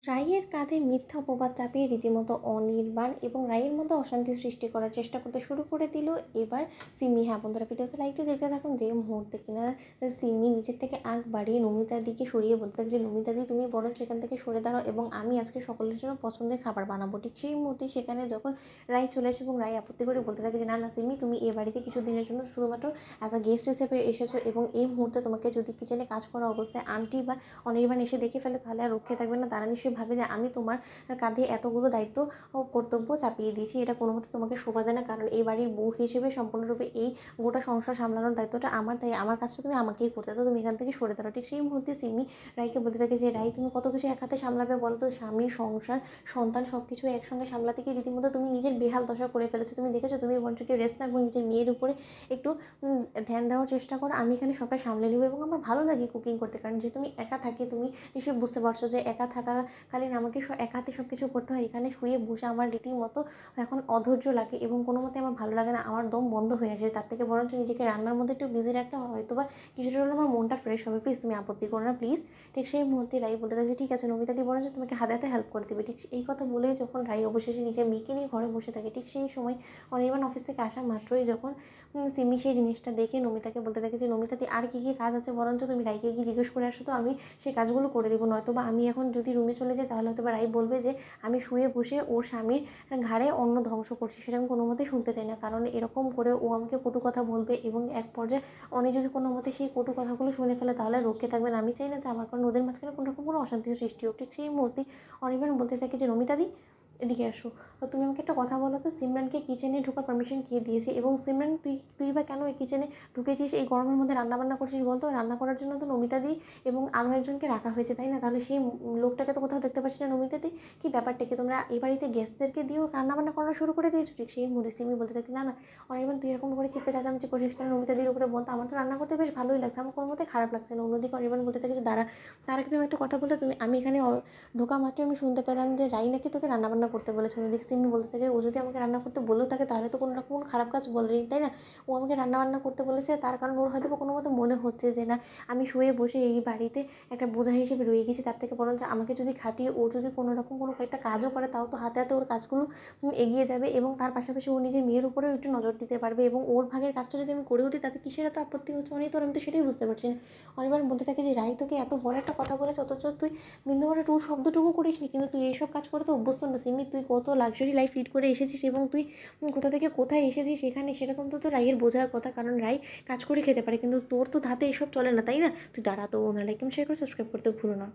রাইয়ের কাঁধে মিথ্যা অপবাদ চাপিয়ে রীতিমতো অনির্বাণ এবং রাইয়ের মধ্যে অশান্তি সৃষ্টি করার চেষ্টা করতে শুরু করে দিল এবার সিমি। হ্যাঁ বন্ধুরা, ভিডিওতে লাইক দিয়ে দেখতে থাকুন। যে মুহূর্তে কিনা সিমি নিজের থেকে আগ বাড়িয়ে নমিতার দিকে সরিয়ে বলতে থাকে যে নমিতাদি তুমি বরঞ্চ এখান থেকে সরে দাঁড়াও এবং আমি আজকে সকলের জন্য পছন্দের খাবার বানাবো। ঠিক সেই মুহূর্তে সেখানে যখন রাই চলে আসে এবং রাই আপত্তি করে বলতে থাকে যে না না সিমি, তুমি এ বাড়িতে কিছু দিনের জন্য শুধুমাত্র অ্যাজ আ গেস্ট হিসেবে এসেছো এবং এই মুহূর্তে তোমাকে যদি কিচেনে কাজ করা অবস্থায় আন্টি বা অনির্বাণ এসে দেখে ফেলে তাহলে আর রক্ষে থাকবে না। তারা নিশ্চয়ই ভাবে যে আমি তোমার কাঁধে এতগুলো দায়িত্ব ও কর্তব্য চাপিয়ে দিয়েছি, এটা কোনো মতে তোমাকে শোভা দেয় না। কারণ এই বাড়ির বউ হিসেবে সম্পূর্ণরূপে এই গোটা সংসার সামলানোর দায়িত্বটা আমার, তাই আমার কাজটা তুমি আমাকেই করতে, তো তুমি এখান থেকে সরে দাঁড়াও। ঠিক সেই মুহূর্তে সিমি রাইকে বলতে থাকে যে রাই, তুমি কত কিছু এক হাতে সামলাবে বলো তো? স্বামী, সংসার, সন্তান সব কিছু একসঙ্গে সামলাতে গিয়ে রীতিমতো তুমি নিজের বেহাল দশা করে ফেলেছো। তুমি দেখেছো, তুমি বরঞ্চ কি রেস্ট না এবং নিজের মেয়ের উপরে একটু ধ্যান দেওয়ার চেষ্টা করো। আমি এখানে সবটা সামলে নেবো এবং আমার ভালো লাগে কুকিং করতে, কারণ যেহেতু তুমি একা থাকি, তুমি নিশ্চয়ই বুঝতে পারছো যে একা থাকাকালীন আমাকে এক হাতে সব কিছু করতে হয়। এখানে শুয়ে বসে আমার রীতিমতো এখন অধৈর্য লাগে এবং কোনো মতে আমার ভালো লাগে না, আমার দম বন্ধ হয়ে আসে। তার থেকে বরঞ্চ নিজেকে রান্নার মধ্যে একটু বিজি রাখলে হয়তো বা কিছুটা হলে আমার মনটা ফ্রেশ হবে। প্লিজ তুমি আপত্তি করো না প্লিজ। ঠিক সেই মুহূর্তে রাই বলতে থাকে যে ঠিক আছে নমিতাদি বরঞ্চ তোমাকে হাতে হাতে হেল্প করে দেবে। ঠিক এই কথা বলেই যখন রাই অবশেষে নিজের মেয়েকে নিয়ে ঘরে বসে থাকে, ঠিক সেই সময় অনির্বাণ অফিস থেকে আসা মাত্রই যখন সিমি সেই জিনিসটা দেখে নমিতাকে বলতে থাকে যে নমিতাদি আর কী কী কাজ আছে বরঞ্চ তুমি রাইকে গিয়ে জিজ্ঞেস করে আসো, তো আমি সেই কাজগুলো করে দেবো। নয়তো বা আমি এখন যদি রুমে চলে যাই তাহলে হয়তো বা রাই বলবে যে আমি শুয়ে বসে ওর স্বামীর ঘাড়ে অন্ন ধ্বংস করছি, সেটা আমি কোনো মতেই শুনতে চাই না। কারণ এরকম করে ও আমাকে কটু কথা বলবে এবং এক পর্যায়ে উনি যদি কোনো মতে সেই কটু কথাগুলো শুনে ফেলে তাহলে রক্ষে থাকবেন। আমি চাই না যে আমার কারণ ওদের মাঝখানে কোনো রকম কোনো অশান্তির সৃষ্টি হোক। ঠিক সেই মুহূর্তে অনির্বাণ বলতে থাকে যে নমিতাদি এদিকে আসো, তো তুমি আমাকে একটা কথা বলো তো, সিমরানকে কিচেনে ঢোকার পারমিশন কে দিয়েছে? এবং সিমরান তুই বা কেন এই কিচেনে ঢুকেছিস? এই গরমের মধ্যে রান্নাবান্না করছিস বলতো? রান্না করার জন্য তো নমিতাদি এবং আরও একজনকে রাখা হয়েছে, তাই না? তাহলে সেই লোকটাকে তো কোথাও দেখতে পাচ্ছি না। নমিতাদি কি ব্যাপারটা কি? তোমরা এই বাড়িতে গেস্টদেরকে দিয়েও রান্নাবান্না করা শুরু করে দিয়েছো? ঠিক সেই মুহূর্তে সিমি বলতে থাকি না না অনির্বাণ, তুই এরকম করে চিৎকার চেঁচামেচি করছিস কেন নমিতাদির উপরে? বলতো আমার তো রান্না করতে বেশ ভালোই লাগছে, আমার কোনো মতে খারাপ লাগছে না। অন্যদিকে অনির্বাণ বলতে থাকে যে দাঁড়া, তার আগে তুমি একটা কথা বলতে, আমি এখানে ঢোকা মাত্রই আমি শুনতে পেলাম যে রাই নাকি তোকে রান্নাবান্না করতে বলেছে। অন্যদিকে সিমি বলতে থাকে ও যদি আমাকে রান্না করতে বলেও থাকে তাহলে তো কোনো রকম কোনো খারাপ কাজ বলেনি, তাই না? ও আমাকে রান্নাবান্না করতে বলেছে তার কারণ ওর হয়তো কোনো মতো মনে হচ্ছে যে না আমি শুয়ে বসে এই বাড়িতে একটা বোঝা হিসেবে রয়ে গেছি। তার থেকে বরঞ্চ আমাকে যদি খাটিয়ে ও যদি কোনো রকম কোনো একটা কাজও করে তাও তো হাতে হাতে ওর কাজগুলো এগিয়ে যাবে এবং তার পাশাপাশি ও নিজের মেয়ের উপরেও একটু নজর দিতে পারবে এবং ওর ভাগের কাজটা যদি আমি করেও দিই তাতে কিসের এত আপত্তি হচ্ছে অনেক? তোর আমি তো সেটাই বুঝতে পারছি না। অনির্বাণ বলতে থাকে যে রাই তোকে এত বড় একটা কথা বলেছে অথচ তুই বিন্দুমাত্র টুর শব্দটুকু করিসনি, কিন্তু তুই এইসব কাজ করে তো অভ্যস্ত না সিমি। তুই কত লাক্সারি লাইফ লিড করে এসেছিস এবং তুই কোথা থেকে কোথায় এসেছিস সেখানে সেরকম তো রাইয়ের বোঝার কথা, কারণ রাই কাজ করে খেতে পারে কিন্তু তোর তো ধাতে এসব চলে না, তাই না? তুই দাঁড়া, তো ওনার লাইক শেয়ার করে সাবস্ক্রাইব করতে ভুলো না।